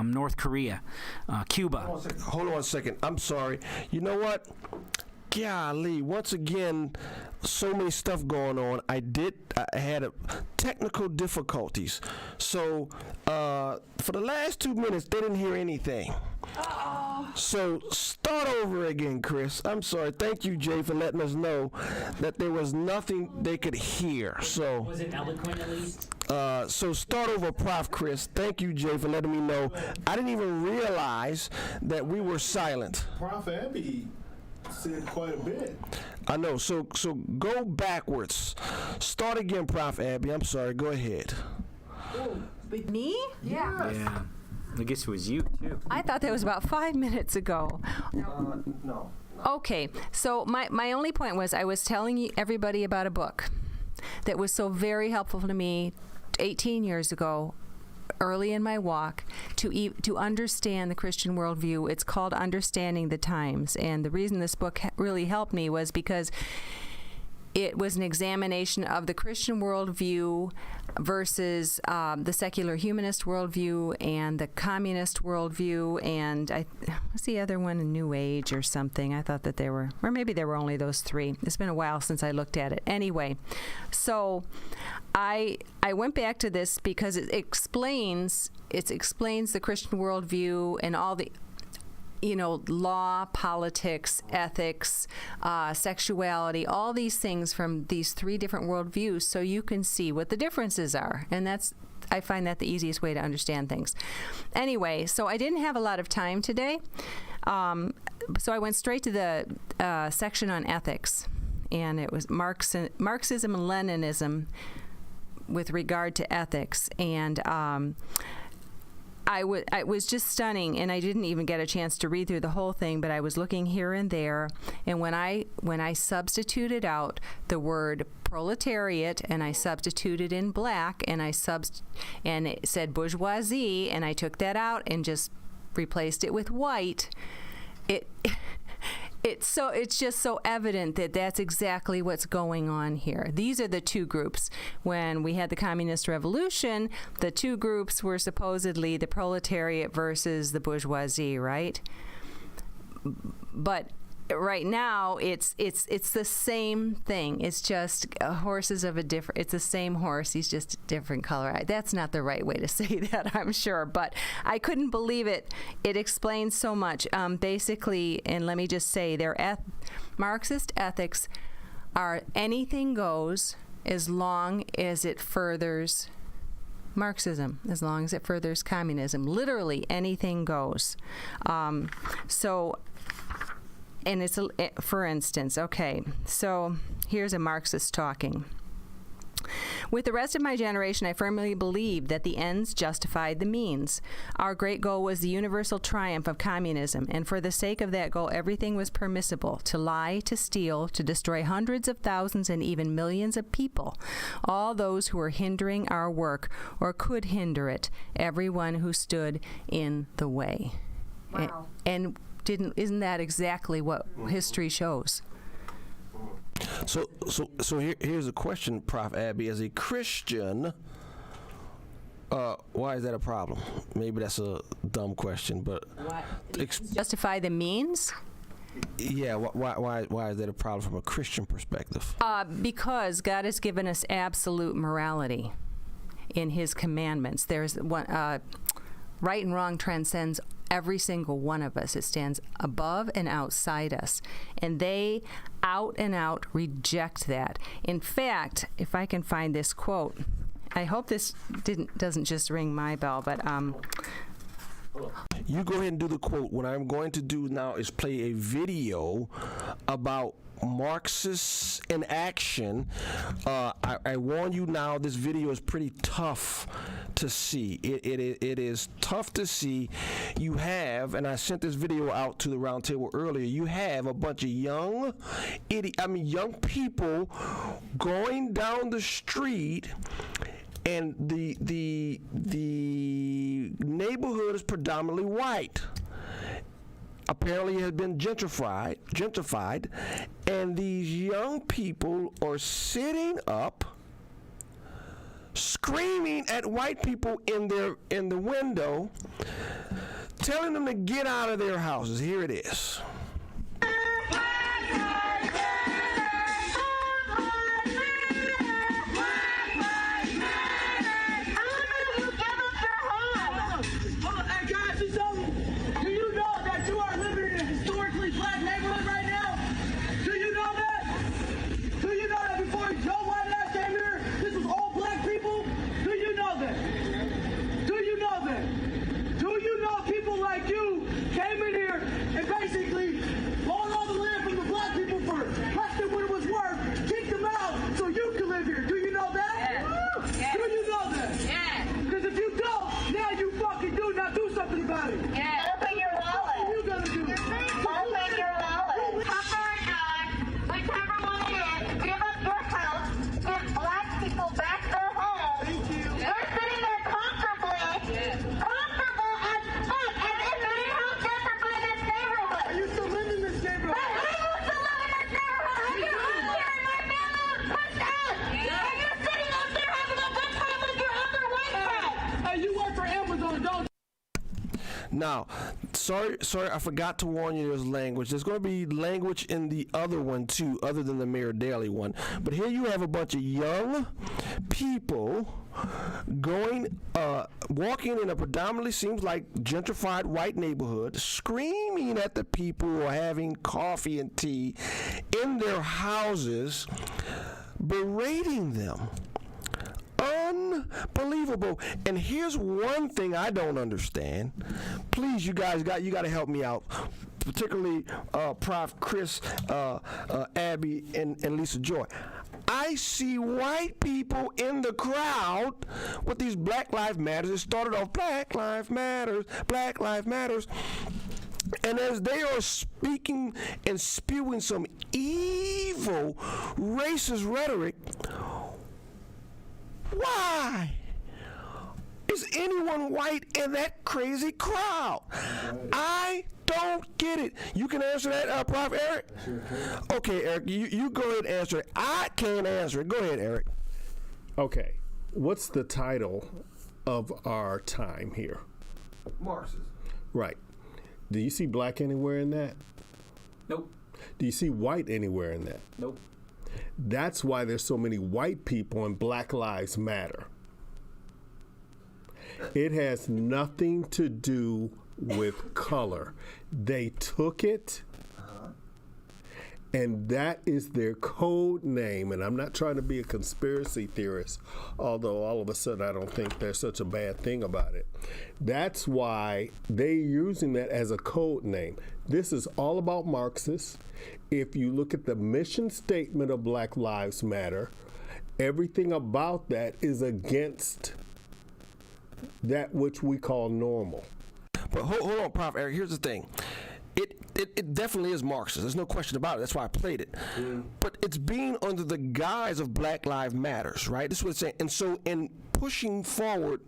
North Korea, Cuba. Hold on a second. I'm sorry. You know what? Golly, once again, so many stuff going on. I had technical difficulties. So for the last 2 minutes, they didn't hear anything. So start over again, Chris. I'm sorry. Thank you, Jay, for letting us know that there was nothing they could hear. So Was it eloquent at least? So start over, Prof. Chris. Thank you, Jay, for letting me know. I didn't even realize that we were silent. Prof. Abby said quite a bit. I know. So go backwards. Start again, Prof. Abby. I'm sorry. Go ahead. With me? Yes. Yeah. I guess it was you, too. I thought that was about 5 minutes ago. No. Okay, so my only point was I was telling everybody about a book that was so very helpful to me 18 years ago, early in my walk, to understand the Christian worldview. It's called Understanding the Times, and the reason this book really helped me was because it was an examination of the Christian worldview versus the secular humanist worldview and the communist worldview, and what's the other one, a New Age or something. I thought that there were, or maybe there were only those three. It's been a while since I looked at it. Anyway, so I went back to this because it explains the Christian worldview and all the law, politics, ethics, sexuality, all these things from these three different worldviews, so you can see what the differences are. And I find that the easiest way to understand things. Anyway, so I didn't have a lot of time today, so I went straight to the section on ethics, and it was Marxism and Leninism with regard to ethics, and it was just stunning, and I didn't even get a chance to read through the whole thing, but I was looking here and there, and when I substituted out the word proletariat and I substituted in black and and it said bourgeoisie, and I took that out and just replaced it with white, it's just so evident that that's exactly what's going on here. These are the two groups. When we had the communist revolution, the two groups were supposedly the proletariat versus the bourgeoisie, right? But right now, it's the same thing. It's just horses of a different. It's the same horse. He's just a different color. That's not the right way to say that, I'm sure. But I couldn't believe it. It explains so much. Basically, and let me just say, Marxist ethics are anything goes as long as it furthers Marxism, as long as it furthers communism. Literally, anything goes. And it's, for instance, okay, so here's a Marxist talking. With the rest of my generation, I firmly believed that the ends justified the means. Our great goal was the universal triumph of communism, and for the sake of that goal, everything was permissible: to lie, to steal, to destroy hundreds of thousands and even millions of people, all those who were hindering our work or could hinder it, everyone who stood in the way. Wow. And isn't that exactly what history shows? So here's a question, Prof. Abby. As a Christian, why is that a problem? Maybe that's a dumb question, but Justify the means? Yeah, why is that a problem from a Christian perspective? Because God has given us absolute morality in His commandments. There's one, right and wrong transcends every single one of us. It stands above and outside us. And they out and out reject that. In fact, if I can find this quote, I hope this doesn't just ring my bell, but you go ahead and do the quote. What I'm going to do now is play a video about Marxists in action. I warn you now, this video is pretty tough to see. It is tough to see. You have, and I sent this video out to the round table earlier, you have a bunch of young people going down the street, and the neighborhood is predominantly white. Apparently it has been gentrified, and these young people are sitting up, screaming at white people in the window, telling them to get out of their houses. Here it is. Now, sorry, I forgot to warn you there's language. There's going to be language in the other one, too, other than the Mayor Daley one. But here you have a bunch of young people walking in a predominantly seems like gentrified white neighborhood, screaming at the people who are having coffee and tea in their houses, berating them. Unbelievable. And here's one thing I don't understand. Please, you guys got to help me out, particularly Prof. Chris, Abby, and Lisa Joy. I see white people in the crowd with these Black Lives Matters. It started off Black Lives Matters, Black Lives Matters. And as they are speaking and spewing some evil racist rhetoric, why is anyone white in that crazy crowd? I don't get it. You can answer that, Prof. Eric? Sure. Okay, Eric, you go ahead and answer it. I can't answer it. Go ahead, Eric. Okay. What's the title of our time here? Marxism. Right. Do you see black anywhere in that? Nope. Do you see white anywhere in that? Nope. That's why there's so many white people in Black Lives Matter. It has nothing to do with color. They took it, and that is their code name. And I'm not trying to be a conspiracy theorist, although all of a sudden I don't think there's such a bad thing about it. That's why they're using that as a code name. This is all about Marxists. If you look at the mission statement of Black Lives Matter, everything about that is against that which we call normal. But hold on, Prof. Eric. Here's the thing. It definitely is Marxist. There's no question about it. That's why I played it. But it's being under the guise of Black Lives Matters, right? This is what it's saying. And so in pushing forward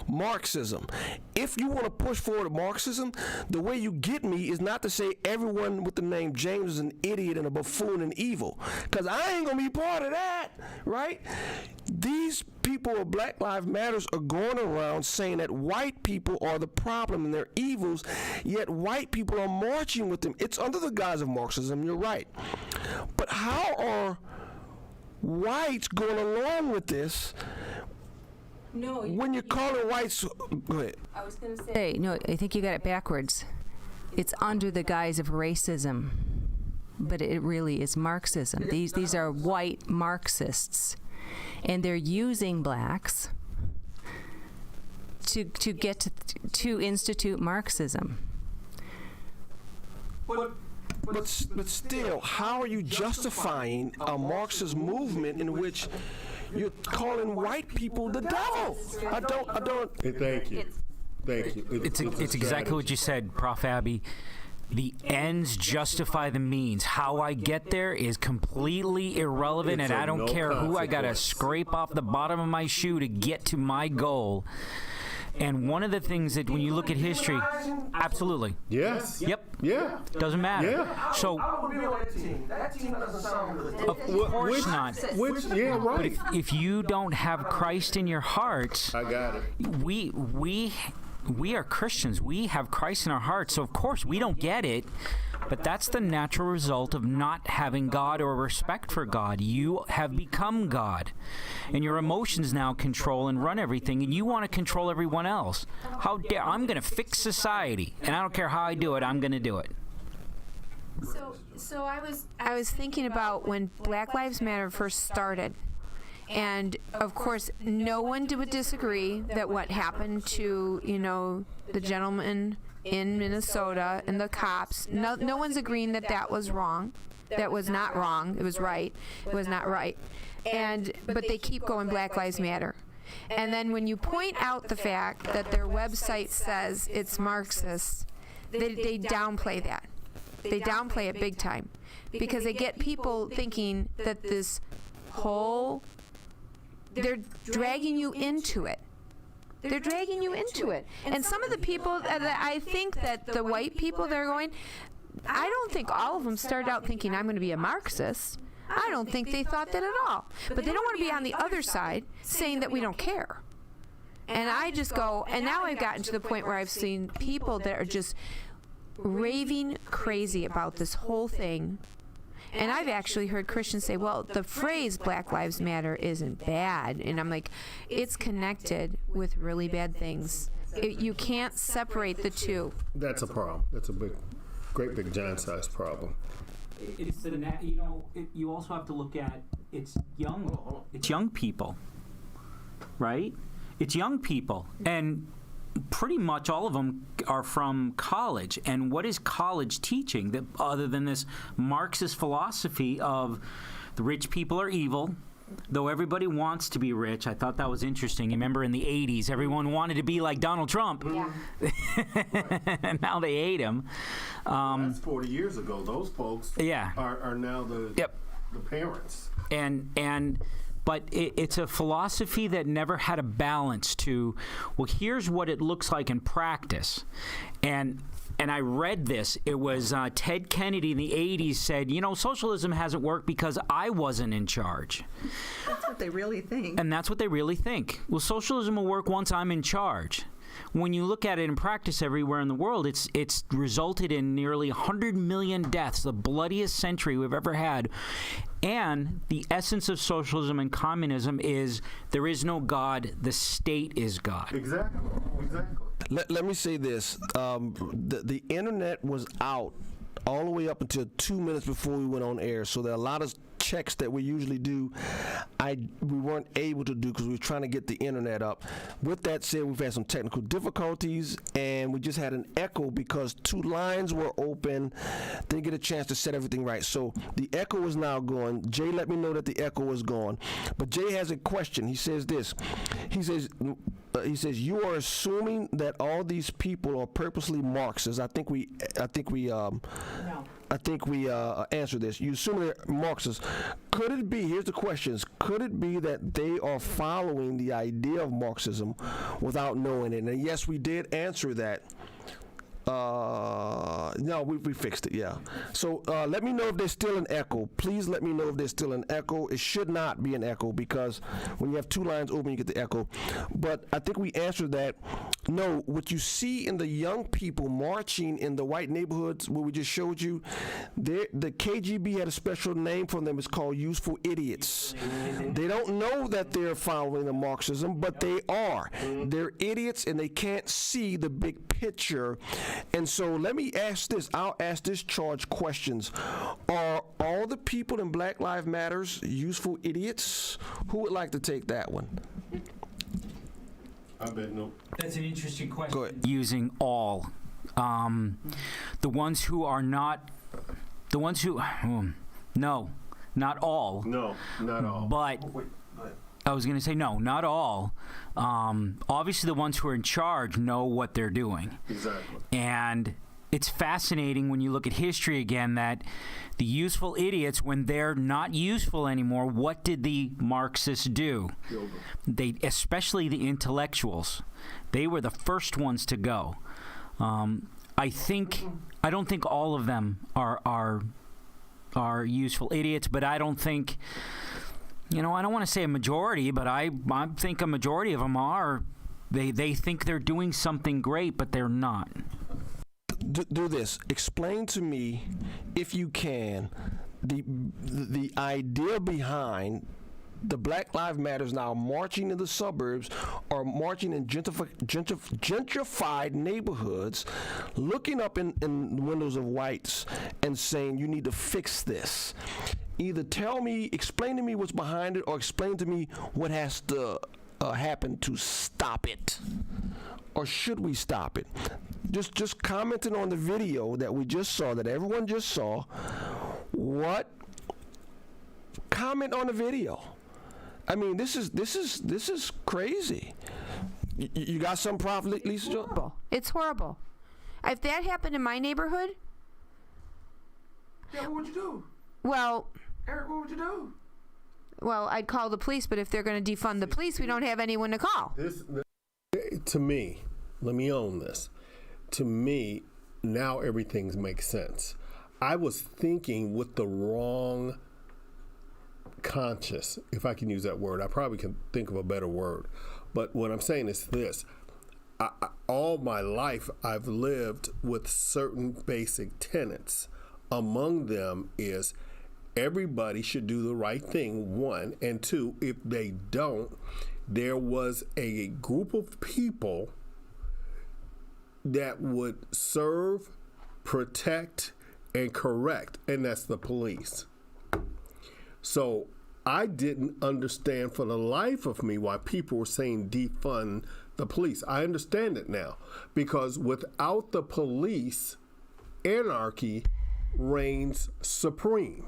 Marxism, if you want to push forward Marxism, the way you get me is not to say everyone with the name James is an idiot and a buffoon and evil, because I ain't going to be part of that, right? These people of Black Lives Matters are going around saying that white people are the problem and they're evils, yet white people are marching with them. It's under the guise of Marxism, you're right. But how are whites going along with this? No. When you're calling whites, go ahead. I was going to say, no, I think you got it backwards. It's under the guise of racism, but it really is Marxism. These are white Marxists, and they're using blacks to get to institute Marxism. But still, how are you justifying a Marxist movement in which you're calling white people the devil? I don't. Thank you. Thank you. It's exactly what you said, Prof. Abby. The ends justify the means. How I get there is completely irrelevant, and I don't care who I got to scrape off the bottom of my shoe to get to my goal. And one of the things that when you look at history, absolutely. Yes. Yep. Yeah. Doesn't matter. Yeah. So, That team doesn't sound good. of course not. Yeah, right. But if you don't have Christ in your heart, I got it. we we are Christians. We have Christ in our hearts, so of course we don't get it. But that's the natural result of not having God or respect for God. You have become God. And your emotions now control and run everything, and you want to control everyone else. How dare I'm going to fix society, and I don't care how I do it, I'm going to do it. So I was thinking about when Black Lives Matter first started. And of course, no one would disagree that what happened to, the gentleman in Minnesota and the cops, no one's agreeing that that was wrong. That was not wrong. It was right. It was not right. But they keep going Black Lives Matter. And then when you point out the fact that their website says it's Marxist, they downplay that. They downplay it big time because they get people thinking that this whole, they're dragging you into it. They're dragging you into it. And some of the people that I think that the white people that are going, I don't think all of them started out thinking I'm going to be a Marxist. I don't think they thought that at all. But they don't want to be on the other side saying that we don't care. And I just go, and now I've gotten to the point where I've seen people that are just raving crazy about this whole thing. And I've actually heard Christians say, well, the phrase Black Lives Matter isn't bad. And I'm like, it's connected with really bad things. You can't separate the two. That's a problem. That's a great big giant-sized problem. It's you also have to look at it's young people, right? It's young people, and pretty much all of them are from college. And what is college teaching that other than this Marxist philosophy of the rich people are evil, though everybody wants to be rich? I thought that was interesting. You remember in the 80s, everyone wanted to be like Donald Trump. Yeah. And now they hate him. That's 40 years ago. Those folks are now the parents. But it's a philosophy that never had a balance to, well, here's what it looks like in practice. And I read this. It was Ted Kennedy in the 80s said, socialism hasn't worked because I wasn't in charge. That's what they really think. And that's what they really think. Well, socialism will work once I'm in charge. When you look at it in practice everywhere in the world, it's resulted in nearly 100 million deaths, the bloodiest century we've ever had. And the essence of socialism and communism is there is no God, the state is God. Exactly. Let me say this. The internet was out all the way up until 2 minutes before we went on air, so there are a lot of checks that we usually do we weren't able to do because we were trying to get the internet up. With that said, we've had some technical difficulties, and we just had an echo because 2 lines were open. Didn't get a chance to set everything right. So the echo is now gone. Jay let me know that the echo is gone. But Jay has a question. He says this. He says, you are assuming that all these people are purposely Marxists. I think we answered this. You assume they're Marxists. Could it be, here's the questions, could it be that they are following the idea of Marxism without knowing it? And yes, we did answer that. No, we fixed it, yeah. So let me know if there's still an echo. Please let me know if there's still an echo. It should not be an echo because when you have 2 lines open, you get the echo. But I think we answered that. No, what you see in the young people marching in the white neighborhoods where we just showed you, the KGB had a special name for them. It's called useful idiots. They don't know that they're following the Marxism, but they are. They're idiots and they can't see the big picture. And so let me ask this. I'll ask this charged questions. Are all the people in Black Lives Matters useful idiots? Who would like to take that one? I bet no. That's an interesting question. Go ahead. Using all. The ones who are not, no, not all. No, not all. But I was going to say no, not all. Obviously, the ones who are in charge know what they're doing. Exactly. And it's fascinating when you look at history again that the useful idiots, when they're not useful anymore, what did the Marxists do? They, especially the intellectuals, they were the first ones to go. I don't think all of them are useful idiots, but I don't think. I don't want to say a majority, but I think a majority of them are They think they're doing something great, but they're not. Do this. Explain to me, if you can, the idea behind the Black Lives Matters now marching in the suburbs or marching in gentrified neighborhoods, looking up in windows of whites and saying, you need to fix this. Either explain to me what's behind it, or explain to me what has to happen to stop it. Or should we stop it? Just commenting on the video that we just saw, that everyone just saw. Comment on the video. I mean, this is crazy. You got some problem, Lisa? Horrible. It's horrible. If that happened in my neighborhood, yeah, what would you do? Well, Eric, what would you do? Well, I'd call the police, but if they're going to defund the police, we don't have anyone to call. To me, let me own this. To me, now everything makes sense. I was thinking with the wrong conscious, if I can use that word. I probably can think of a better word. But what I'm saying is this. All my life, I've lived with certain basic tenets. Among them is everybody should do the right thing, one. And two, if they don't, there was a group of people that would serve, protect, and correct, and that's the police. So I didn't understand for the life of me why people were saying defund the police. I understand it now, because without the police, anarchy reigns supreme.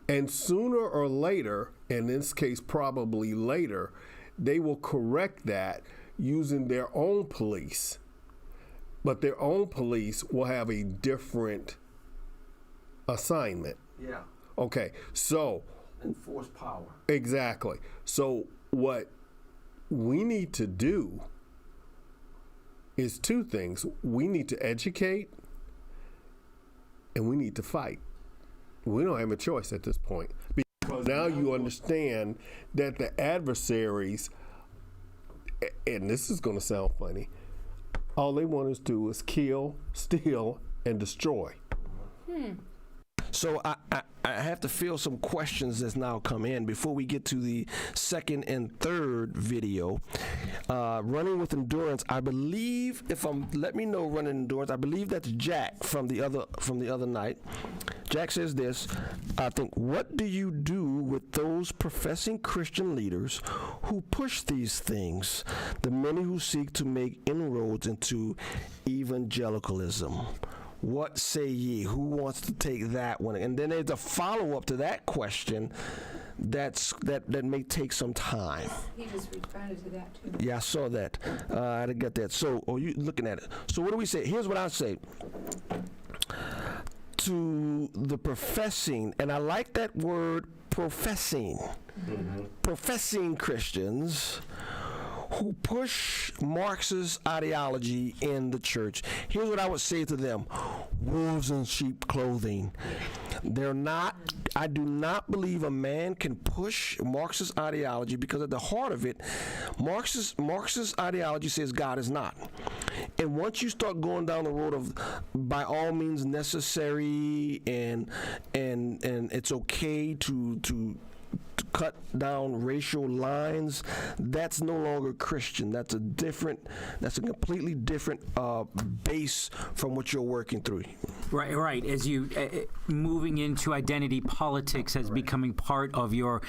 And sooner or later, in this case probably later, they will correct that using their own police. But their own police will have a different assignment. Yeah. Okay, so enforce power. Exactly. So what we need to do is two things. We need to educate and we need to fight. We don't have a choice at this point, because now you understand that the adversaries, and this is going to sound funny, all they want us to do is kill, steal, and destroy. So I have to field some questions that's now come in before we get to the second and third video. Running with endurance, I believe, let me know running endurance, I believe that's Jack from the other night. Jack says this, I think, what do you do with those professing Christian leaders who push these things, the many who seek to make inroads into evangelicalism? What say ye? Who wants to take that one? And then there's a follow-up to that question that may take some time. He just responded to that, too. Yeah, I saw that. I didn't get that. So, you looking at it. So what do we say? Here's what I say. To the professing, and I like that word, professing. Professing Christians who push Marxist ideology in the church. Here's what I would say to them: wolves in sheep clothing. I do not believe a man can push Marxist ideology, because at the heart of it, Marxist ideology says God is not. And once you start going down the road of by all means necessary and it's okay to cut down racial lines, that's no longer Christian. That's a completely different base from what you're working through. Right. As you moving into identity politics as becoming part of your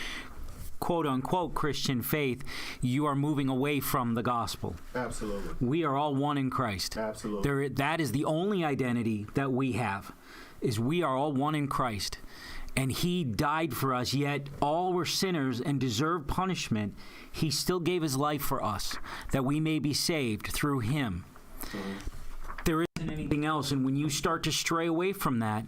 quote-unquote Christian faith, you are moving away from the gospel. Absolutely. We are all one in Christ. Absolutely. That is the only identity that we have, is we are all one in Christ. And he died for us, yet all were sinners and deserve punishment. He still gave his life for us, that we may be saved through him. There isn't anything else. And when you start to stray away from that,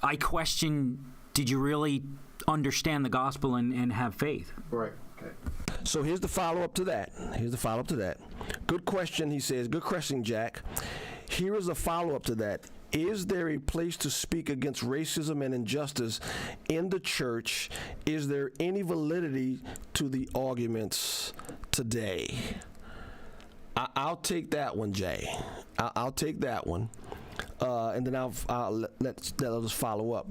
I question, did you really understand the gospel and have faith? Right. Okay. So here's the follow-up to that. Good question, he says. Good question, Jack. Here is a follow-up to that. is there a place to speak against racism and injustice in the church? Is there any validity to the arguments today? I'll take that one, Jay. I'll take that one. And then I'll let us follow up.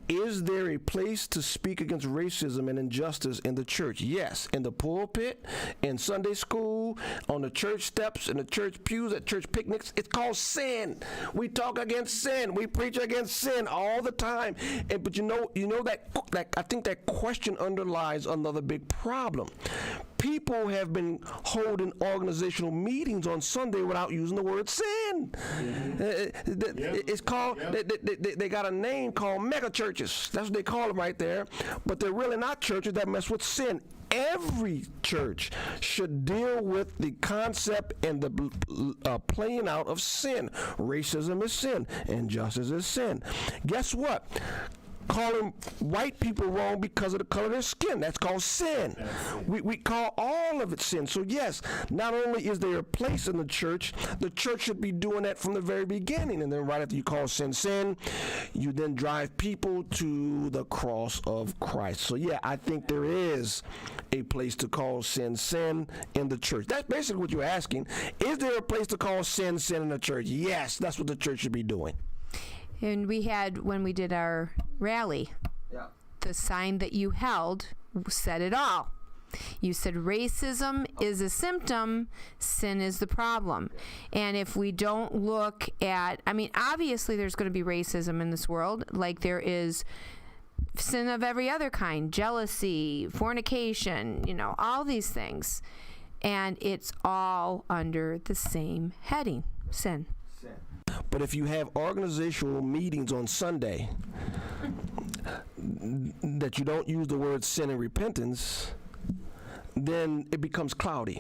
Is there a place to speak against racism and injustice in the church? Yes. In the pulpit, in Sunday school, on the church steps, in the church pews, at church picnics. It's called sin. We talk against sin. We preach against sin all the time. But you know that I think that question underlies another big problem. People have been holding organizational meetings on Sunday without using the word sin. It's called, they got a name called mega churches. That's what they call them right there. But they're really not churches that mess with sin. Every church should deal with the concept and the playing out of sin. Racism is sin. Injustice is sin. Guess what? Calling white people wrong because of the color of their skin. That's called sin. We call all of it sin. So yes, not only is there a place in the church should be doing that from the very beginning. And then right after you call sin, sin, you then drive people to the cross of Christ. So yeah, I think there is a place to call sin, sin in the church. That's basically what you're asking. Is there a place to call sin, sin in the church? Yes, that's what the church should be doing. And we had, when we did our rally, the sign that you held said it all. You said racism is a symptom, sin is the problem. And if we don't look at, obviously there's going to be racism in this world, like there is sin of every other kind, jealousy, fornication, all these things. And it's all under the same heading, sin. But if you have organizational meetings on Sunday that you don't use the word sin and repentance, then it becomes cloudy.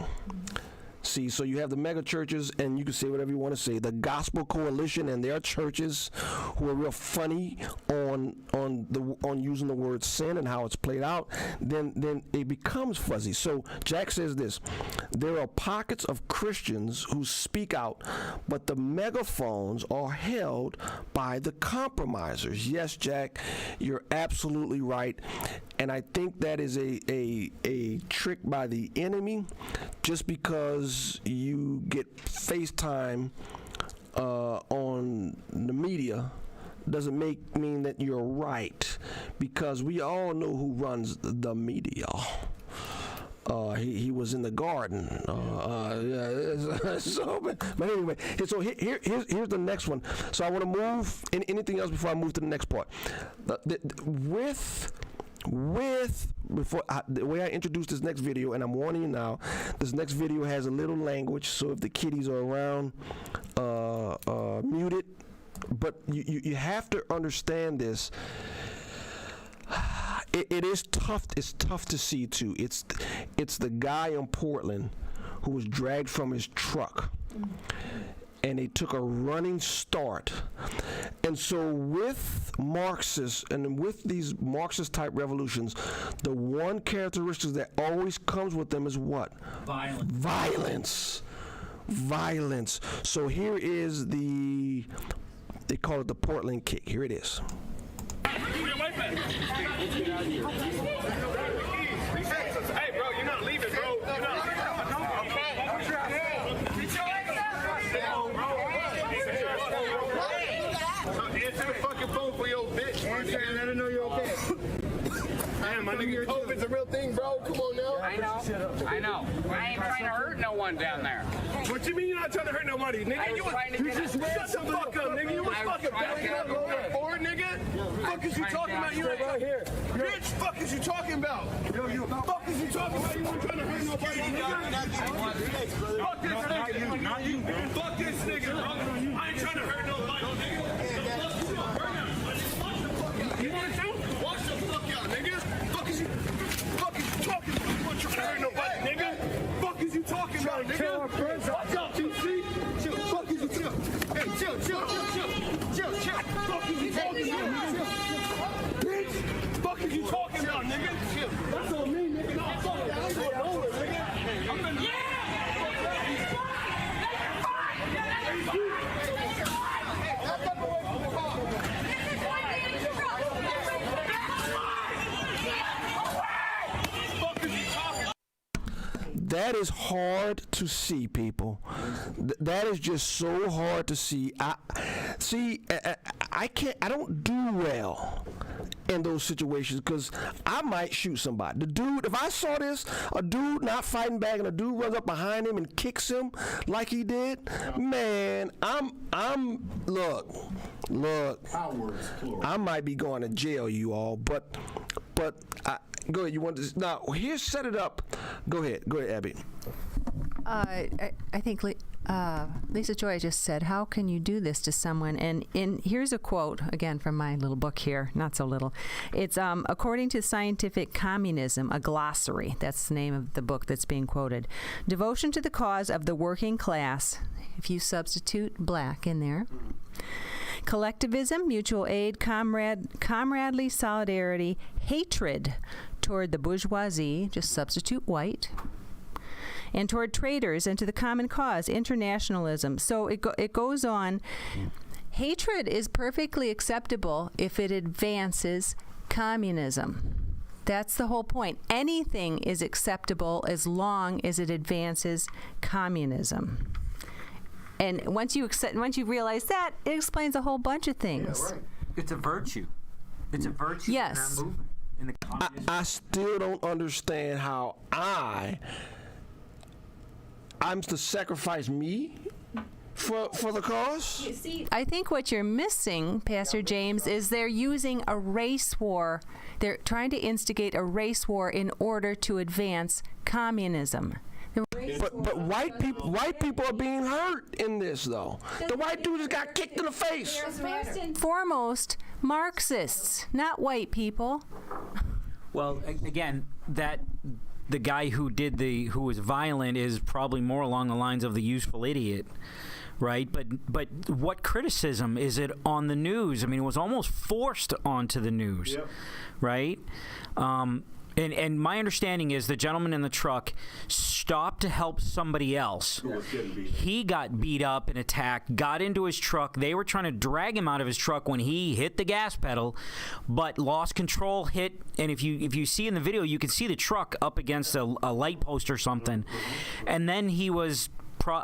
See, so you have the mega churches, and you can say whatever you want to say. The Gospel Coalition and their churches, who are real funny on using the word sin and how it's played out. Then it becomes fuzzy. So Jack says this: there are pockets of Christians who speak out, but the megaphones are held by the compromisers. Yes, Jack, you're absolutely right, and I think that is a trick by the enemy, just because you get FaceTime on the media doesn't mean that you're right, because we all know who runs the media. He was in the garden. But anyway, so here's the next one. So I want to move. Anything else before I move to the next part? The way I introduce this next video, and I'm warning you now, this next video has a little language, so if the kiddies are around, mute it. But you have to understand this. It is tough. It's tough to see too. It's the guy in Portland who was dragged from his truck, and they took a running start. And so with Marxists and with these Marxist type revolutions, the one characteristic that always comes with them is what? Violence. So here is they call it the Portland kick. Here it is. Hey, bro, you're not leaving, bro. You're not leaving. Answer the fucking phone for your bitch. Answer and let her know you're okay. Damn, my nigga, COVID's a real thing, bro. Come on now. I know. I ain't trying to hurt no one down there. What you mean you're not trying to hurt nobody, nigga? You just shut the fuck up, nigga. You was fucking backing up forward, nigga. Fuck is you talking about? You right here. Bitch, fuck is you talking about? Fuck is you talking about? You weren't trying to hurt nobody, nigga. Fuck this nigga. Not you. Fuck this nigga, bro. I ain't trying to hurt nobody, nigga. You want to watch the fuck out, nigga. Fuck is you talking about? You weren't trying to hurt nobody, nigga. Fuck is you talking about, nigga? Watch out, TC. Chill. Fuck is you chill. Hey, chill. Fuck is you talking about? Bitch. Fuck is you talking about, nigga? Chill. That's on me, nigga. No, fuck that. I ain't going nowhere, nigga. I'm gonna. Yeah. That is hard to see, people. That is just so hard to see. I don't do well in those situations because I might shoot somebody. The dude, if I saw this, a dude not fighting back and a dude runs up behind him and kicks him like he did, man, look, I might be going to jail, you all, but go ahead. You want to now? Here, set it up. Go ahead, Abby. I think Lisa Joy just said, "How can you do this to someone?" And here's a quote again from my little book here, not so little. It's according to Scientific Communism, a glossary. That's the name of the book that's being quoted. Devotion to the cause of the working class. If you substitute black in there. Collectivism, mutual aid, comradely solidarity, hatred toward the bourgeoisie, just substitute white, and toward traitors and to the common cause, internationalism. So it goes on. Hatred is perfectly acceptable if it advances communism. That's the whole point. Anything is acceptable as long as it advances communism. And once you realize that, it explains a whole bunch of things. Yeah, right. It's a virtue. It's a virtue yes. in that movement. In the I still don't understand how I'm to sacrifice me for the cause. I think what you're missing, Pastor James, is they're using a race war. They're trying to instigate a race war in order to advance communism. But white people are being hurt in this, though. The white dude just got kicked in the face. First and foremost, Marxists, not white people. Well, again, the guy who was violent is probably more along the lines of the useful idiot, right? But what criticism is it on the news? I mean, it was almost forced onto the news, yep. Right? And my understanding is the gentleman in the truck stopped to help somebody else. He got beat up and attacked, got into his truck. They were trying to drag him out of his truck when he hit the gas pedal, but lost control, hit. And if you see in the video, you can see the truck up against a light post or something. And then he was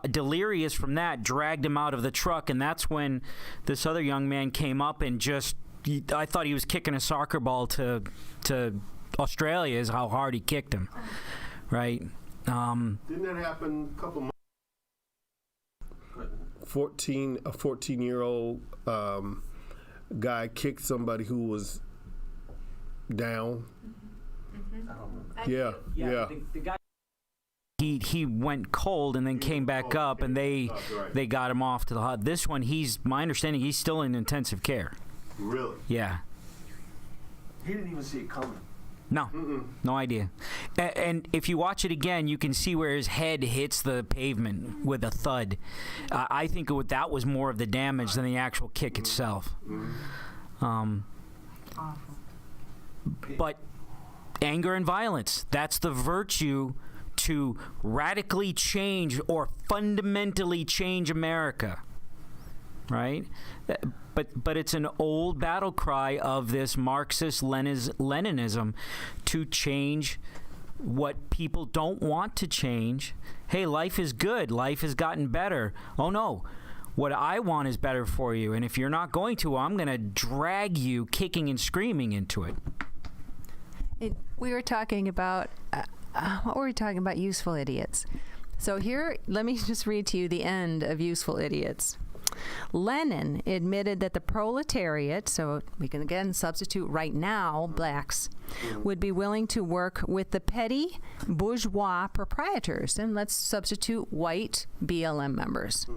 delirious from that, dragged him out of the truck. And that's when this other young man came up and I thought he was kicking a soccer ball to Australia is how hard he kicked him, right? Didn't that happen a couple months? A 14-year-old guy kicked somebody who was down. Mm-hmm. Yeah. The guy. He went cold and then came back up, and they got him off to the hot. This one, my understanding, he's still in intensive care. Really? Yeah. He didn't even see it coming. No, no idea. And if you watch it again, you can see where his head hits the pavement with a thud. I think that was more of the damage than the actual kick itself. But anger and violence, that's the virtue to radically change or fundamentally change America. Right? But it's an old battle cry of this Marxist Leninism to change what people don't want to change. Hey, life is good. Life has gotten better. Oh, no. What I want is better for you. And if you're not going to, I'm going to drag you kicking and screaming into it. We were talking about, what were we talking about? Useful idiots. So here, let me just read to you the end of Useful Idiots. Lenin admitted that the proletariat, so we can again substitute right now blacks, would be willing to work with the petty bourgeois proprietors, and let's substitute white BLM members,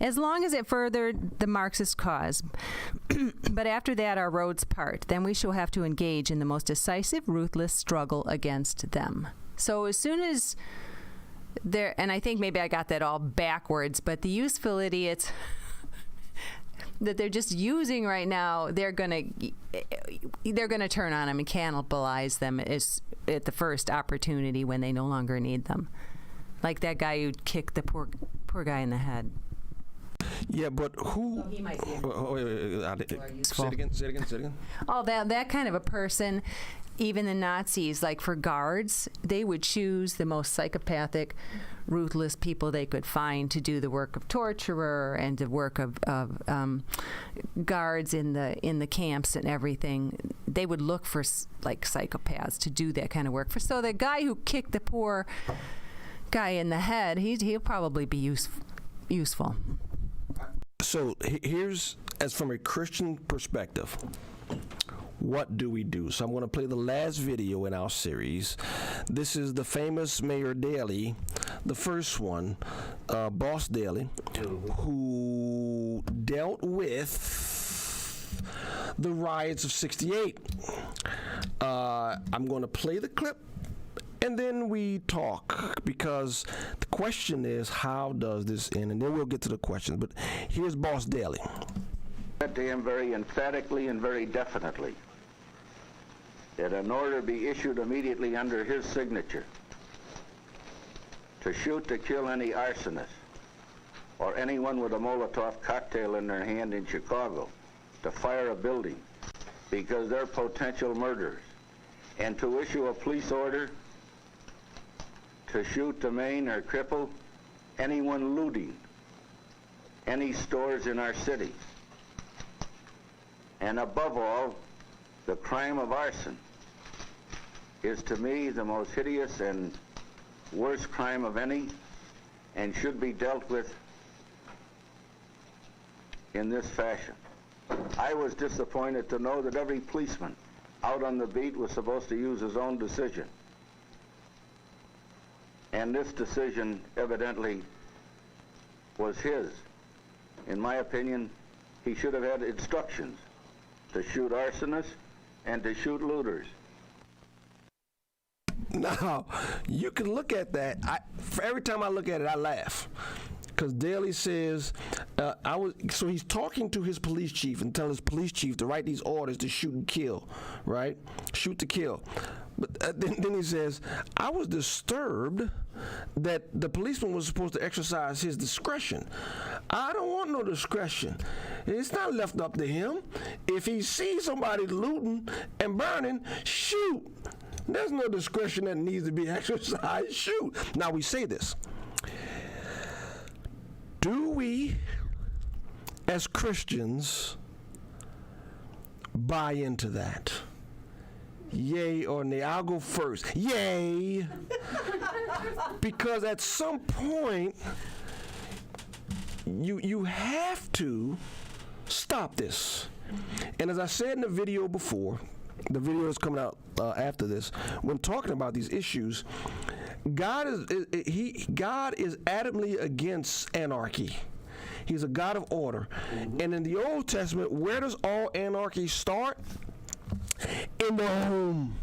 as long as it furthered the Marxist cause. But after that, our roads part. Then we shall have to engage in the most decisive, ruthless struggle against them. So as soon as there, and I think maybe I got that all backwards, but the useful idiots that they're just using right now, they're gonna turn on them and cannibalize them at the first opportunity when they no longer need them, like that guy who kicked the poor guy in the head. Yeah, but who? He might be Say it again. Oh, that kind of a person. Even the Nazis, like for guards, they would choose the most psychopathic, ruthless people they could find to do the work of torturer and the work of guards in the camps and everything. They would look for like psychopaths to do that kind of work. So the guy who kicked the poor guy in the head, he'll probably be useful. So here's, as from a Christian perspective, what do we do? So I'm going to play the last video in our series. This is the famous Mayor Daley, the first one, Boss Daley, who dealt with the riots of '68. I'm going to play the clip and then we talk, because the question is, how does this end? And then we'll get to the questions. But here's Boss Daley. Said to him very emphatically and very definitely that an order be issued immediately under his signature to shoot to kill any arsonist or anyone with a Molotov cocktail in their hand in Chicago, to fire a building because they're potential murderers, and to issue a police order to shoot, to maim, or cripple anyone looting any stores in our city. And above all, the crime of arson is to me the most hideous and worst crime of any, and should be dealt with in this fashion. I was disappointed to know that every policeman out on the beat was supposed to use his own decision. And this decision evidently was his. In my opinion, he should have had instructions to shoot arsonists and to shoot looters. Now, you can look at that. For every time I look at it, I laugh. Because Daley says, so he's talking to his police chief and telling his police chief to write these orders to shoot and kill, right? Shoot to kill. But then he says, I was disturbed that the policeman was supposed to exercise his discretion. I don't want no discretion. It's not left up to him. If he sees somebody looting and burning, shoot. There's no discretion that needs to be exercised. Shoot. Now, we say this. Do we, as Christians, buy into that? Yay or nay? I'll go first. Yay! Because at some point, you have to stop this. And as I said in the video before, the video is coming out after this, when talking about these issues, God is adamantly against anarchy. He's a God of order. Mm-hmm. And in the Old Testament, where does all anarchy start? In the home.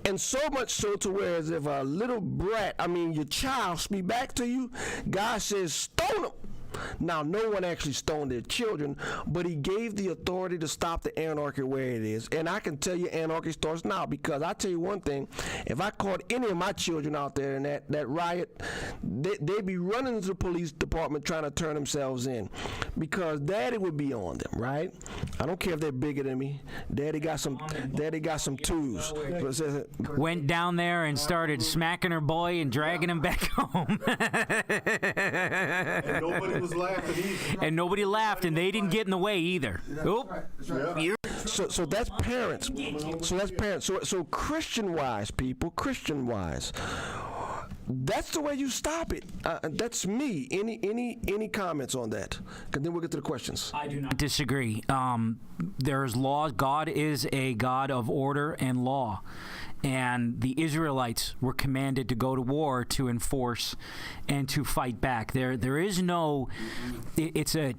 And so much so to where as if a little brat, your child speak back to you, God says, stone them. Now, no one actually stoned their children, but he gave the authority to stop the anarchy where it is. And I can tell you anarchy starts now, because I tell you one thing, if I caught any of my children out there in that riot, they'd be running to the police department trying to turn themselves in, because daddy would be on them, right? I don't care if they're bigger than me. Daddy got some tools. Went down there and started smacking her boy and dragging him back home. And nobody was laughing either. And nobody laughed, and they didn't get in the way either. So that's parents. So Christian-wise, people, Christian-wise, that's the way you stop it. That's me. Any comments on that? Because then we'll get to the questions. I do not disagree. There's law. God is a God of order and law. And the Israelites were commanded to go to war to enforce and to fight back. There is no. It's a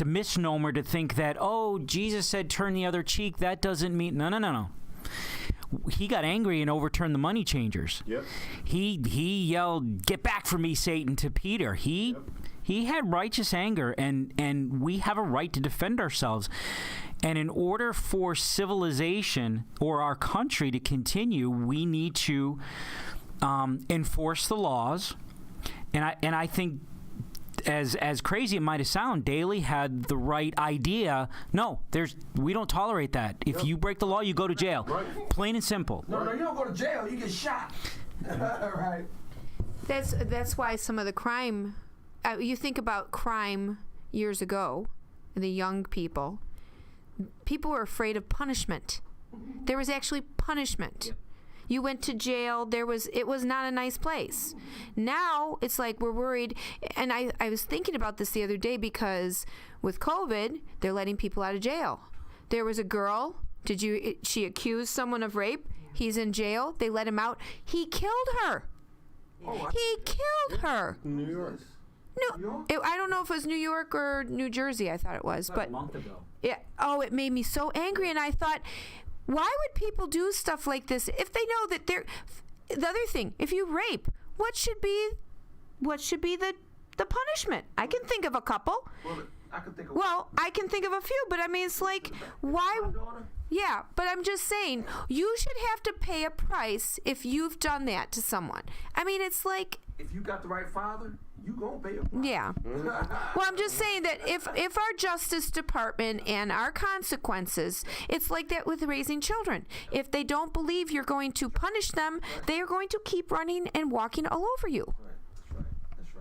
misnomer to think that, oh, Jesus said turn the other cheek. That doesn't mean no. He got angry and overturned the money changers. Yep. He yelled, "Get back from me, Satan!" to Peter. He had righteous anger, and we have a right to defend ourselves. And in order for civilization or our country to continue, we need to enforce the laws. And I think as crazy it might have sounded, Daley had the right idea. No, we don't tolerate that. If you break the law, you go to jail. Right. Plain and simple. No, you don't go to jail. You get shot. Right. That's why some of the crime. You think about crime years ago, the young people. People were afraid of punishment. There was actually punishment. Yep. You went to jail. It was not a nice place. Now it's like we're worried. And I was thinking about this the other day because with COVID, they're letting people out of jail. There was a girl. She accused someone of rape. He's in jail. They let him out. He killed her. He killed her. New York. No, I don't know if it was New York or New Jersey. I thought it was, but a month ago. Yeah. Oh, it made me so angry, and I thought, why would people do stuff like this if they know that they're? The other thing, if you rape, what should be the punishment? I can think of a couple. I can think of a few, but I mean, it's like, why? Yeah, but I'm just saying, you should have to pay a price if you've done that to someone. I mean, it's like, if you got the right father, you gonna pay a price. Yeah. Well, I'm just saying that if our Justice Department and our consequences, it's like that with raising children. If they don't believe you're going to punish them, they are going to keep running and walking all over you. That's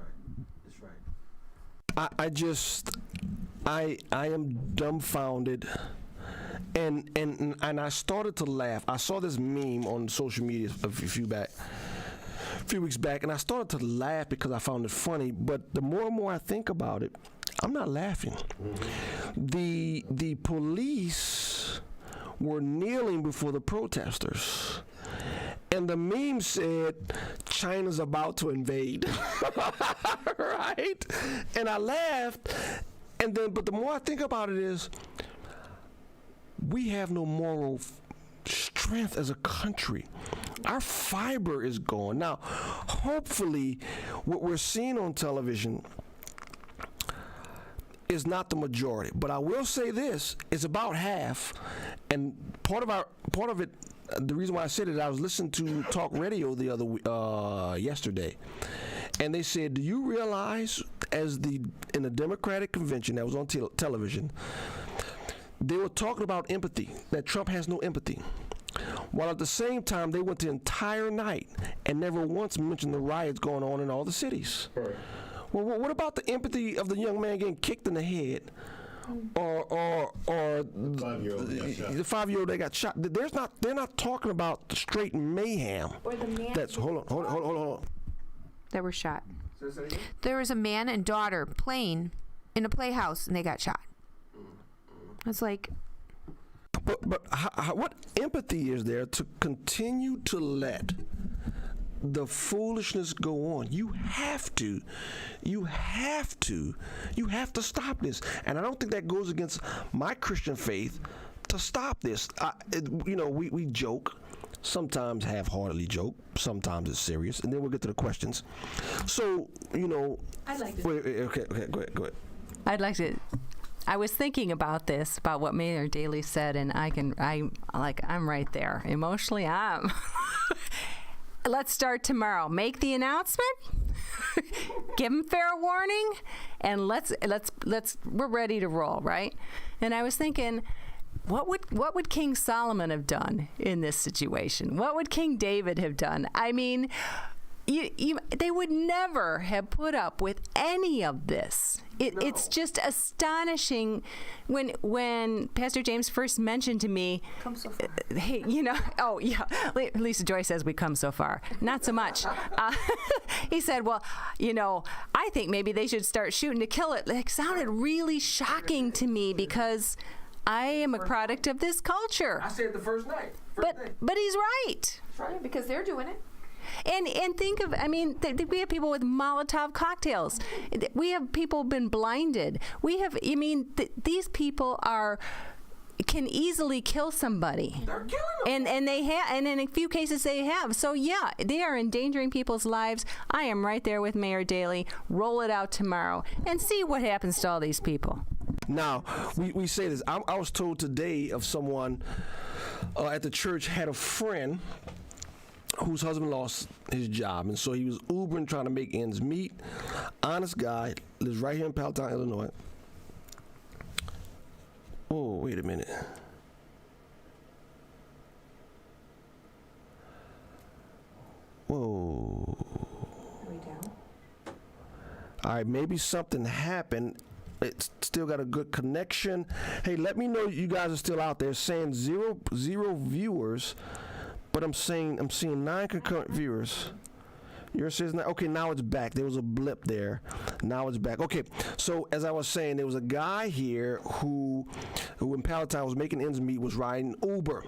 right. I am dumbfounded. And I started to laugh. I saw this meme on social media a few weeks back, and I started to laugh because I found it funny. But the more and more I think about it, I'm not laughing. The police were kneeling before the protesters, and the meme said, "China's about to invade." Right? And I laughed, but the more I think about it is, we have no moral strength as a country. Our fiber is gone. Now, hopefully, what we're seeing on television is not the majority. But I will say this: it's about half, and part of it. The reason why I said it, I was listening to talk radio yesterday, and they said, "Do you realize, in the Democratic convention that was on television?" They were talking about empathy, that Trump has no empathy. While at the same time, they went the entire night and never once mentioned the riots going on in all the cities. Right. Well, what about the empathy of the young man getting kicked in the head, or the 5-year-old that got shot? They're not talking about the straight mayhem. Or the man. Hold on. That were shot. There was a man and daughter playing in a playhouse, and they got shot. It's like, but what empathy is there to continue to let the foolishness go on? You have to stop this. And I don't think that goes against my Christian faith to stop this. We joke. Sometimes half-heartedly joke. Sometimes it's serious. And then we'll get to the questions. So, I'd like to. Okay, go ahead. I'd like to. I was thinking about this, about what Mayor Daley said, and I'm right there. Emotionally, let's start tomorrow. Make the announcement, give them fair warning, and we're ready to roll, right? And I was thinking, what would King Solomon have done in this situation? What would King David have done? I mean, they would never have put up with any of this. It's just astonishing when Pastor James first mentioned to me, come so far. Hey, oh yeah, Lisa Joy says we come so far. Not so much. He said, well, I think maybe they should start shooting to kill it. It sounded really shocking to me because I am a product of this culture. I said the first night. But he's right. That's right, because they're doing it. And think of, we have people with Molotov cocktails. We have people been blinded. We have, these people can easily kill somebody. They're killing them. And they have, and in a few cases they have. So yeah, they are endangering people's lives. I am right there with Mayor Daley. Roll it out tomorrow and see what happens to all these people. Now, we say this. I was told today of someone at the church had a friend whose husband lost his job, and so he was Ubering trying to make ends meet. Honest guy, lives right here in Palatine, Illinois. Oh, wait a minute. Whoa. Are we down? All right, maybe something happened. It's still got a good connection. Hey, let me know you guys are still out there. Saying zero viewers, but I'm seeing 9 concurrent viewers. Yours says now. Okay, now it's back. There was a blip there. Now it's back. Okay, so as I was saying, there was a guy here who in Palatine was making ends meet, was riding Uber,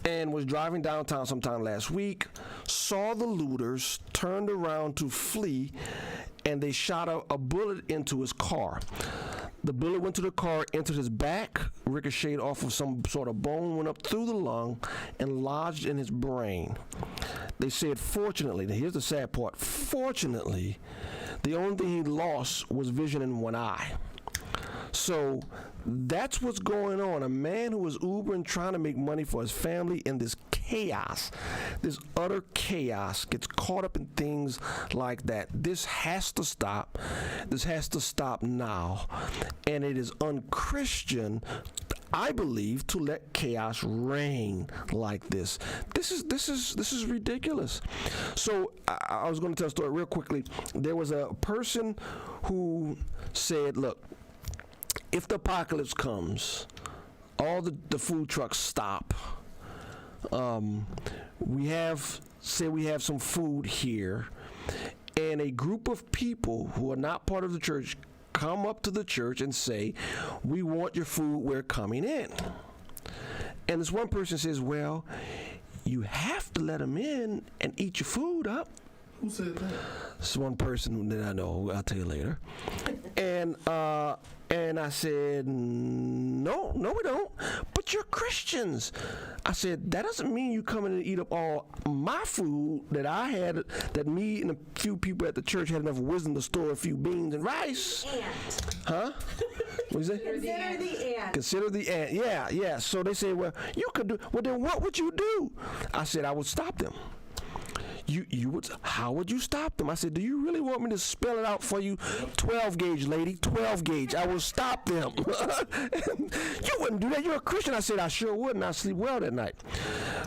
and was driving downtown sometime last week, saw the looters, turned around to flee, and they shot a bullet into his car. The bullet went to the car, entered his back, ricocheted off of some sort of bone, went up through the lung, and lodged in his brain. They said, fortunately, now here's the sad part, fortunately, the only thing he lost was vision in one eye. So that's what's going on. A man who was Ubering trying to make money for his family in this chaos, this utter chaos, gets caught up in things like that. This has to stop. This has to stop now. And it is unchristian, I believe, to let chaos reign like this. This is ridiculous. So I was going to tell a story real quickly. There was a person who said, look, if the apocalypse comes, all the food trucks stop. We have some food here, and a group of people who are not part of the church come up to the church and say, we want your food, we're coming in. And this one person says, well, you have to let them in and eat your food up. Who said that? It's one person that I know. I'll tell you later. And I said, no, we don't. But you're Christians. I said, that doesn't mean you come in and eat up all my food that I had, that me and a few people at the church had enough wisdom to store a few beans and rice. Huh? What you say? Consider the ant. Consider the ant. Yeah. So they say, well, you could do. Well, then what would you do? I said, I would stop them. You would? How would you stop them? I said, do you really want me to spell it out for you? 12 gauge, lady, 12 gauge. I will stop them. You wouldn't do that. You're a Christian. I said, I sure would, and I sleep well that night.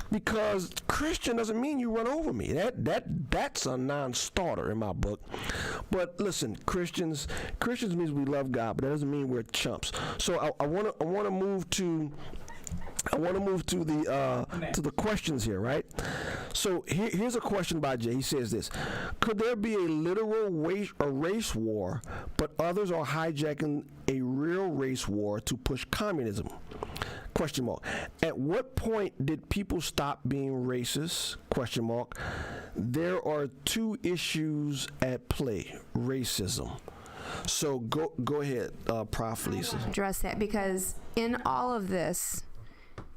Because Christian doesn't mean you run over me. That's a non-starter in my book. But listen, Christians means we love God, but that doesn't mean we're chumps. So I want to move to the questions here, right? So here's a question by Jay. He says this: could there be a literal race war, but others are hijacking a real race war to push communism? Question mark. At what point did people stop being racist? Question mark. There are two issues at play: racism. So go ahead, Prof. Lisa. Address that, because in all of this,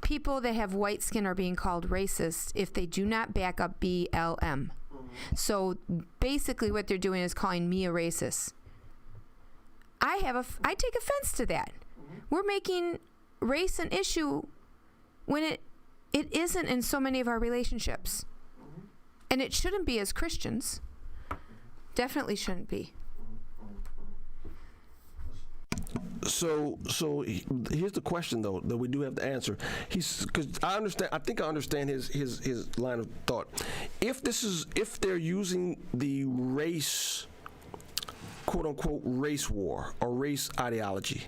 people that have white skin are being called racist if they do not back up BLM. So basically what they're doing is calling me a racist. I take offense to that. We're making race an issue when it isn't in so many of our relationships. And it shouldn't be as Christians. Definitely shouldn't be. So here's the question though that we do have to answer. Because I think I understand his line of thought. If they're using the race, quote unquote, race war or race ideology,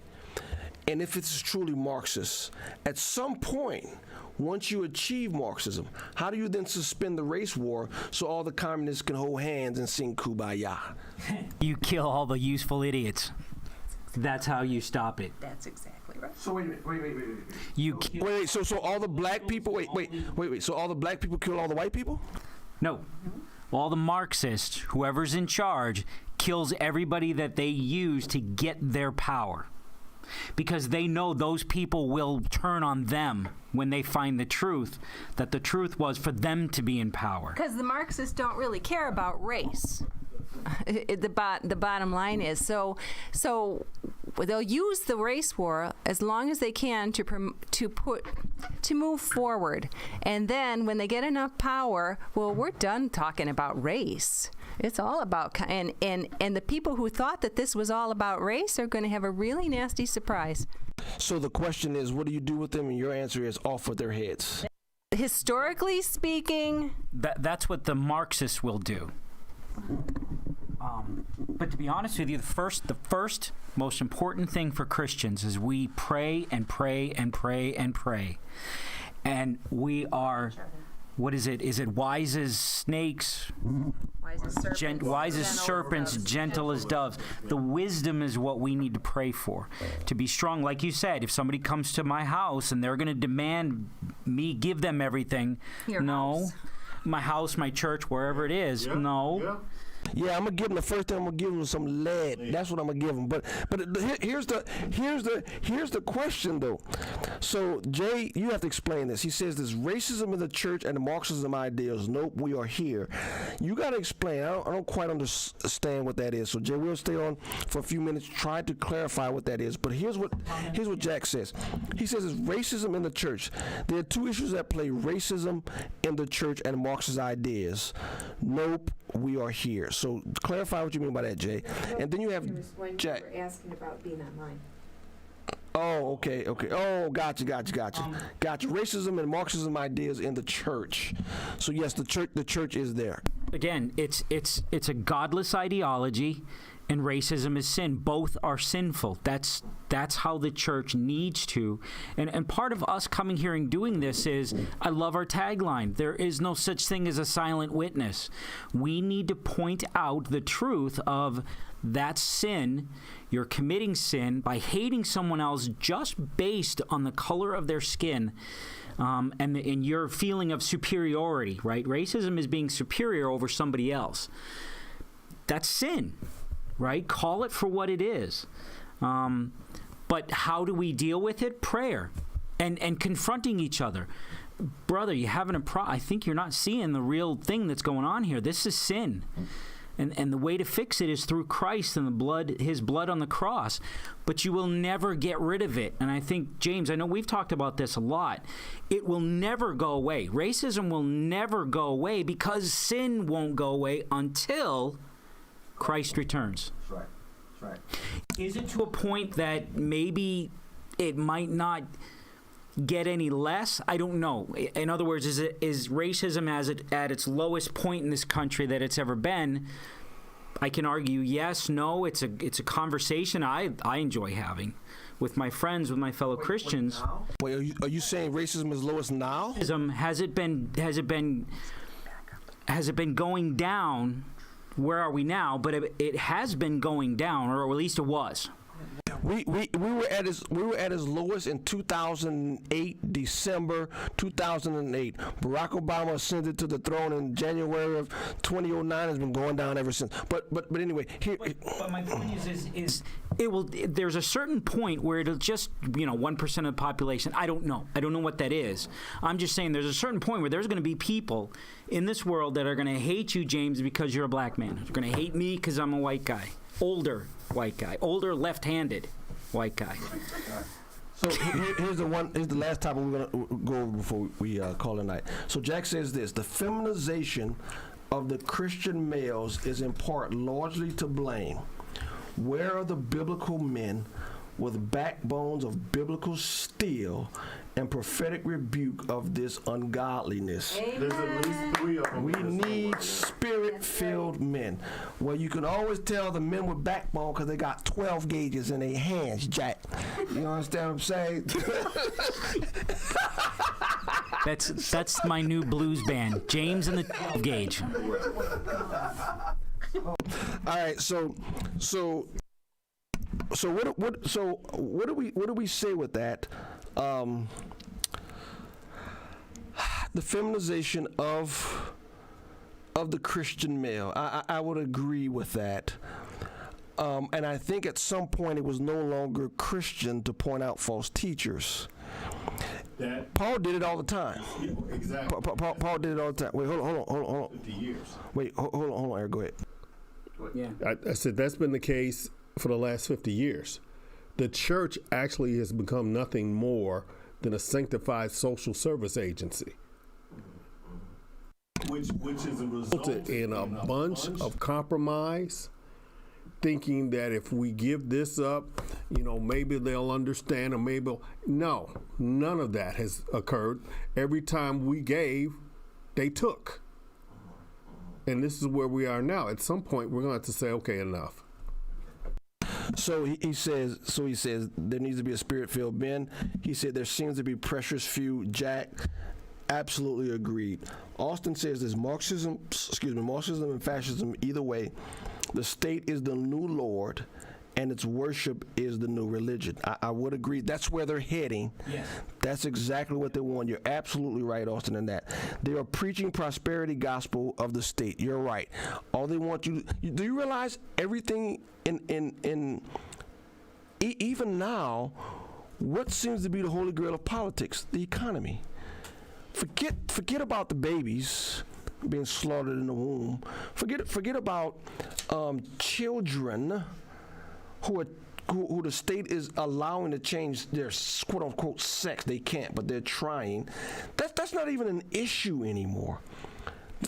and if it's truly Marxist, at some point, once you achieve Marxism, how do you then suspend the race war so all the communists can hold hands and sing Kumbaya? You kill all the useful That's how you stop it. That's exactly right. So wait. Wait. So all the black people. Wait. So all the black people kill all the white people? No. All the Marxists, whoever's in charge, kills everybody that they use to get their power. Because they know those people will turn on them when they find the truth, that the truth was for them to be in power. Because the Marxists don't really care about race. The bottom line is, so they'll use the race war as long as they can to move forward. And then when they get enough power, well, we're done talking about race. It's all about and the people who thought that this was all about race are going to have a really nasty surprise. So the question is, what do you do with them? And your answer is off with their heads. Historically speaking, that's what the Marxists will do. But to be honest with you, the first most important thing for Christians is we pray and pray and pray and pray. And we are, what is it? Is it wise as snakes? Wise as serpents, gentle as doves. The wisdom is what we need to pray for. To be strong, like you said, if somebody comes to my house and they're going to demand me give them everything, my house, my church, wherever it is, Yeah, I'm gonna give them the first thing. I'm gonna give them some lead. That's what I'm gonna give them. But here's the question though. So Jay, you have to explain this. He says there's racism in the church and the Marxism ideals. Nope, we are here. You gotta explain. I don't quite understand what that is. So Jay, we'll stay on for a few minutes, try to clarify what that is. But here's what Jack says. He says it's racism in the church. There are two issues at play: racism in the church and Marxist ideas. Nope, we are here. So clarify what you mean by that, Jay. And then you have Jack. You were asking about being online. Oh, okay. Oh, gotcha. Racism and Marxism ideas in the church. So yes, the church is there. Again, it's a godless ideology, and racism is sin. Both are sinful. That's how the church needs to. And part of us coming here and doing this is, I love our tagline, there is no such thing as a silent witness. We need to point out the truth of that sin. You're committing sin by hating someone else just based on the color of their skin. And your feeling of superiority, right? Racism is being superior over somebody else. That's sin, right? Call it for what it is. But how do we deal with it? Prayer and confronting each other. Brother, you having I think you're not seeing the real thing that's going on here. This is sin. And the way to fix it is through Christ and his blood on the cross. But you will never get rid of it. And I think, James, I know we've talked about this a lot. It will never go away. Racism will never go away because sin won't go away until Christ returns. That's right. Is it to a point that maybe it might not get any less? I don't know. In other words, is racism at its lowest point in this country that it's ever been? I can argue yes, no. It's a conversation I enjoy having with my friends, with my fellow Christians. Wait, are you saying racism is lowest now? Has it been going down? Where are we now? But it has been going down, or at least it was. We were at its lowest in 2008, December 2008. Barack Obama ascended to the throne in January of 2009. Has been going down ever since. But anyway, here. But my point is it will. There's a certain point where it'll just 1% of the population. I don't know what that is. I'm just saying there's a certain point where there's going to be people in this world that are going to hate you, James, because you're a black man. They're going to hate me because I'm a white guy. Older white guy, older left-handed white guy. So here's the last topic we're gonna go over before we call it a night. So Jack says this: the feminization of the Christian males is in part largely to blame. Where are the biblical men with backbones of biblical steel and prophetic rebuke of this ungodliness? There's at least 3 of them. We need spirit-filled men. Well, you can always tell the men with backbone because they got 12 gauges in their hands, Jack. You understand what I'm saying? That's my new blues band, James and the 12 gauge. All right, so what do we say with that? The feminization of the Christian male. I would agree with that. And I think at some point it was no longer Christian to point out false teachers. Paul did it all the time. Exactly. Paul did it all the time. Wait, hold on. 50 years. Wait, hold on, Eric, go ahead. Yeah. I said that's been the case for the last 50 years. The church actually has become nothing more than a sanctified social service agency. Which is a result in a bunch of compromise, thinking that if we give this up, maybe they'll understand, or maybe no, none of that has occurred. Every time we gave, they took. And this is where we are now. At some point, we're going to have to say, okay, enough. So he says there needs to be a spirit-filled men. He said there seems to be precious few. Jack, absolutely agreed. Austin says there's Marxism and fascism. Either way, the state is the new Lord, and its worship is the new religion. I would agree. That's where they're heading. Yes. That's exactly what they want. You're absolutely right, Austin, in that. They are preaching prosperity gospel of the state. You're right. All they want you do you realize everything even now, what seems to be the holy grail of politics? The economy. Forget about the babies being slaughtered in the womb. Forget about children who the state is allowing to change their quote unquote sex. They can't, but they're trying. That's not even an issue anymore.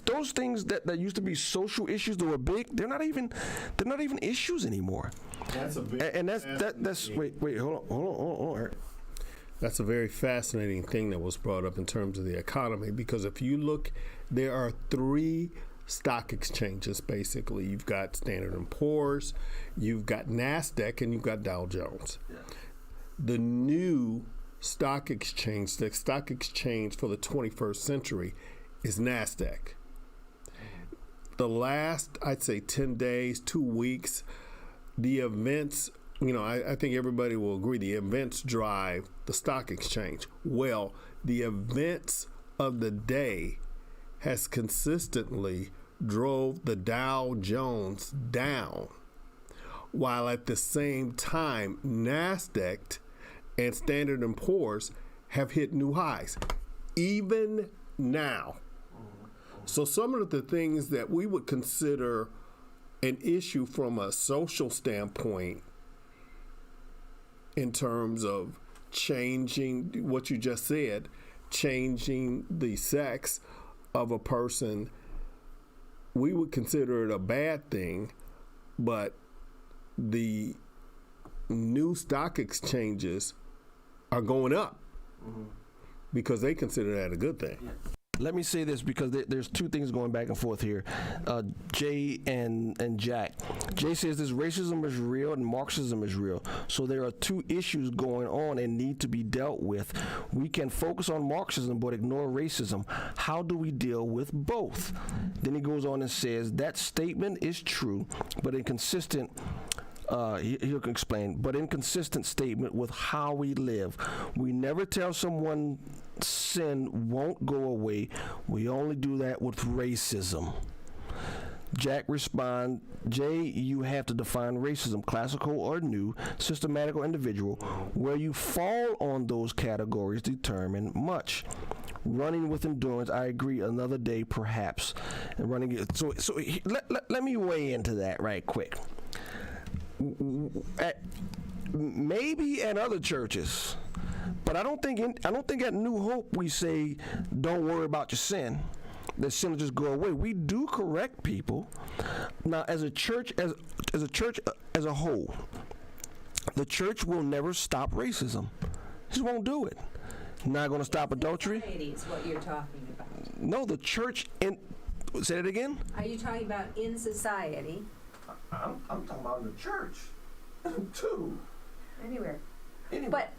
Those things that used to be social issues that were big, they're not even issues anymore. That's a big that's wait, hold on. That's a very fascinating thing that was brought up in terms of the economy, because if you look, there are 3 stock exchanges, basically. You've got Standard & Poor's, you've got NASDAQ, and you've got Dow Jones. Yeah. The new stock exchange, the stock exchange for the 21st century, is NASDAQ. The last, I'd say 10 days, 2 weeks, the events, I think everybody will agree, the events drive the stock exchange. Well, the events of the day has consistently drove the Dow Jones down, while at the same time NASDAQ and Standard & Poor's have hit new highs, even now. So some of the things that we would consider an issue from a social standpoint in terms of changing what you just said, changing the sex of a person, we would consider it a bad thing, but the new stock exchanges are going up because they consider that a good thing. Let me say this, because there's 2 things going back and forth here. Jay and Jack. Jay says this racism is real and Marxism is real. So there are 2 issues going on and need to be dealt with. We can focus on Marxism but ignore racism. How do we deal with both? Then he goes on and says that statement is true, but inconsistent. He'll explain, but inconsistent statement with how we live. We never tell someone sin won't go away. We only do that with racism. Jack responds, Jay, you have to define racism, classical or new, systematic or individual. Where you fall on those categories determine much. Running with endurance, I agree, another day perhaps. And running, so let me weigh into that right quick. Maybe at other churches, but I don't think at New Hope we say don't worry about your sin. That sin will just go away. We do correct people. Now, as a church as a whole, the church will never stop racism. Just won't do it. Not going to stop adultery. Society is what you're talking about. No, the church. Say that again. Are you talking about in society? I'm talking about in the church, too. Anywhere. Anyway, but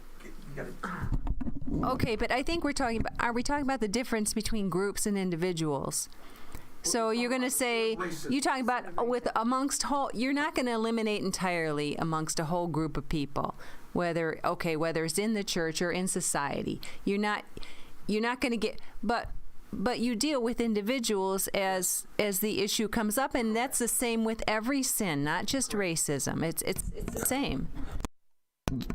okay, but I think are we talking about the difference between groups and individuals? So you're going to say, you're talking about you're not going to eliminate entirely amongst a whole group of people, whether it's in the church or in society. You're not going to get, but you deal with individuals as the issue comes up, and that's the same with every sin, not just racism. It's the same.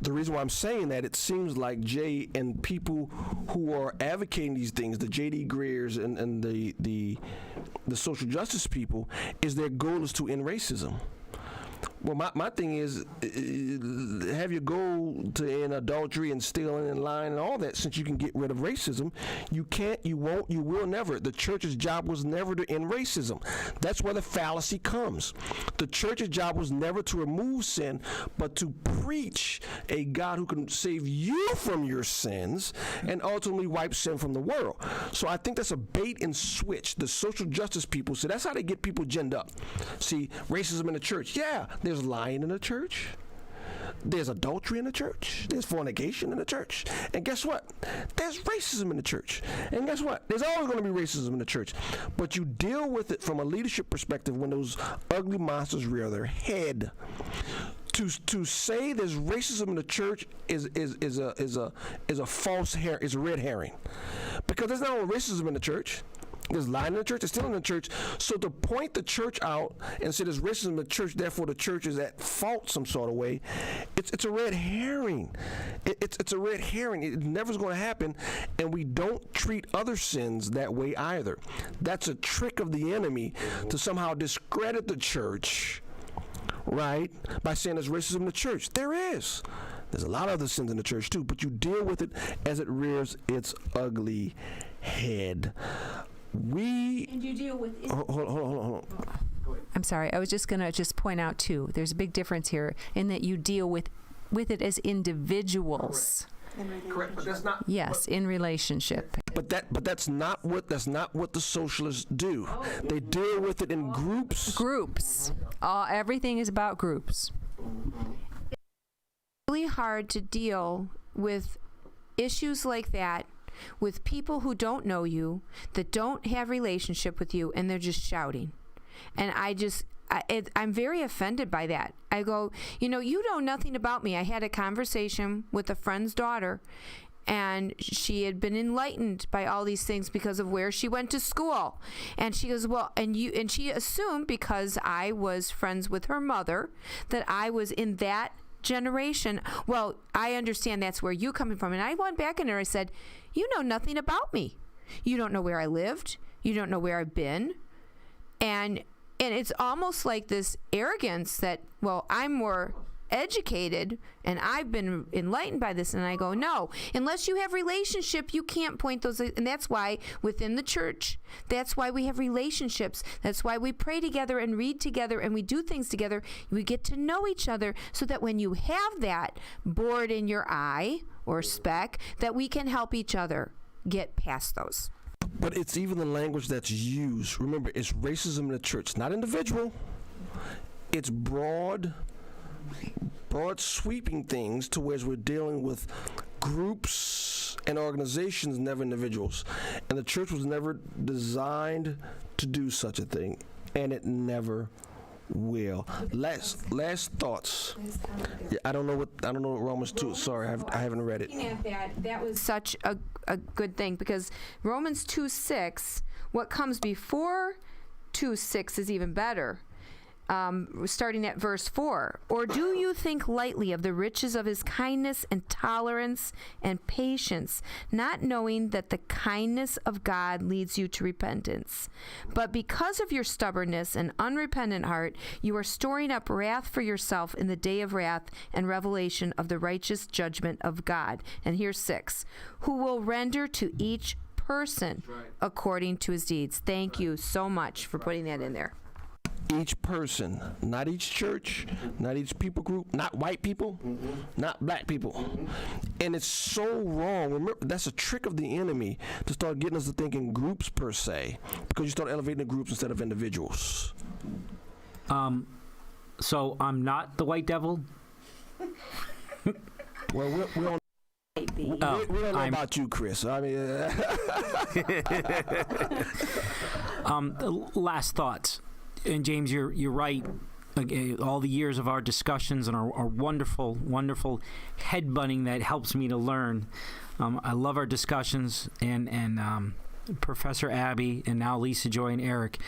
The reason why I'm saying that, it seems like Jay and people who are advocating these things, the J.D. Greers and the social justice people, is their goal is to end racism. Well, my thing is, have your goal to end adultery and stealing and lying and all that. Since you can get rid of racism, you can't, you won't, you will never. The church's job was never to end racism. That's where the fallacy comes. The church's job was never to remove sin, but to preach a God who can save you from your sins and ultimately wipe sin from the world. So I think that's a bait and switch. The social justice people, so that's how they get people ginned up. See, racism in the church, yeah, there's lying in the church. There's adultery in the church. There's fornication in the church. And guess what? There's racism in the church. And guess what? There's always going to be racism in the church. But you deal with it from a leadership perspective when those ugly monsters rear their head. To say there's racism in the church is a false is a red herring. Because there's not only racism in the church. There's lying in the church, there's stealing in the church. So to point the church out and say there's racism in the church, therefore the church is at fault some sort of way, it's a red herring. It's a red herring. It never is going to happen, and we don't treat other sins that way either. That's a trick of the enemy to somehow discredit the church, right, by saying there's racism in the church. There is. There's a lot of other sins in the church too, but you deal with it as it rears its ugly head. And you deal with it. Hold on. I'm sorry. I was just going to point out, too, there's a big difference here in that you deal with it as individuals. Correct, but that's not. Yes, in relationship. But that's not what the socialists do. They deal with it in groups. Groups. Everything is about groups. It's really hard to deal with issues like that with people who don't know you, that don't have relationship with you, and they're just shouting. And I'm very offended by that. I go, you know nothing about me. I had a conversation with a friend's daughter, and she had been enlightened by all these things because of where she went to school. And she goes, well, and she assumed because I was friends with her mother that I was in that generation. Well, I understand that's where you're coming from. And I went back in there and I said, you know nothing about me. You don't know where I lived. You don't know where I've been. And it's almost like this arrogance that, well, I'm more educated and I've been enlightened by this. And I go, no, unless you have relationship, you can't point those. And that's why within the church, that's why we have relationships. That's why we pray together and read together and we do things together. We get to know each other so that when you have that board in your eye or speck, that we can help each other get past those. But it's even the language that's used. Remember, it's racism in the church, not individual. It's broad sweeping things to where we're dealing with groups and organizations, never individuals. And the church was never designed to do such a thing, and it never will. Last thoughts. Yeah, I don't know what Romans 2. Sorry, I haven't read it. That was such a good thing because Romans 2:6, what comes before 2:6 is even better. Starting at verse 4. Or do you think lightly of the riches of his kindness and tolerance and patience, not knowing that the kindness of God leads you to repentance? But because of your stubbornness and unrepentant heart, you are storing up wrath for yourself in the day of wrath and revelation of the righteous judgment of God. And here's 6. Who will render to each person according to his deeds. Thank you so much for putting that in there. Each person, not each church, not each people group, not white people, not black people. And it's so wrong. Remember, that's a trick of the enemy to start getting us to think in groups per se, because you start elevating the groups instead of individuals. So I'm not the white devil? Well, we don't. We don't know about you, Chris. I mean, last thoughts. And James, you're right. All the years of our discussions and our wonderful, wonderful head-butting that helps me to learn. I love our discussions, and Professor Abby, and now Lisa Joy and Eric.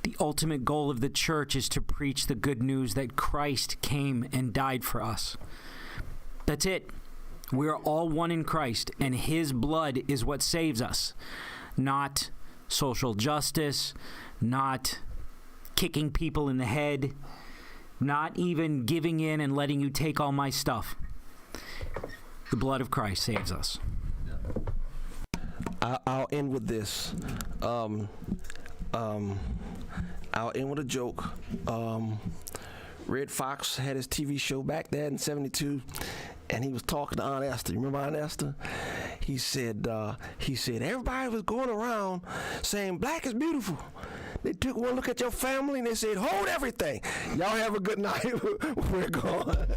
The ultimate goal of the church is to preach the good news that Christ came and died for us. That's it. We are all one in Christ, and his blood is what saves us, not social justice, not kicking people in the head. not even giving in and letting you take all my stuff. The blood of Christ saves us. I'll end with this. I'll end with a joke. Red Fox had his TV show back there in '72, and he was talking to Aunt Esther. You remember Aunt Esther? He said everybody was going around saying black is beautiful. They took one look at your family and they said, hold everything. Y'all have a good night. We're gone.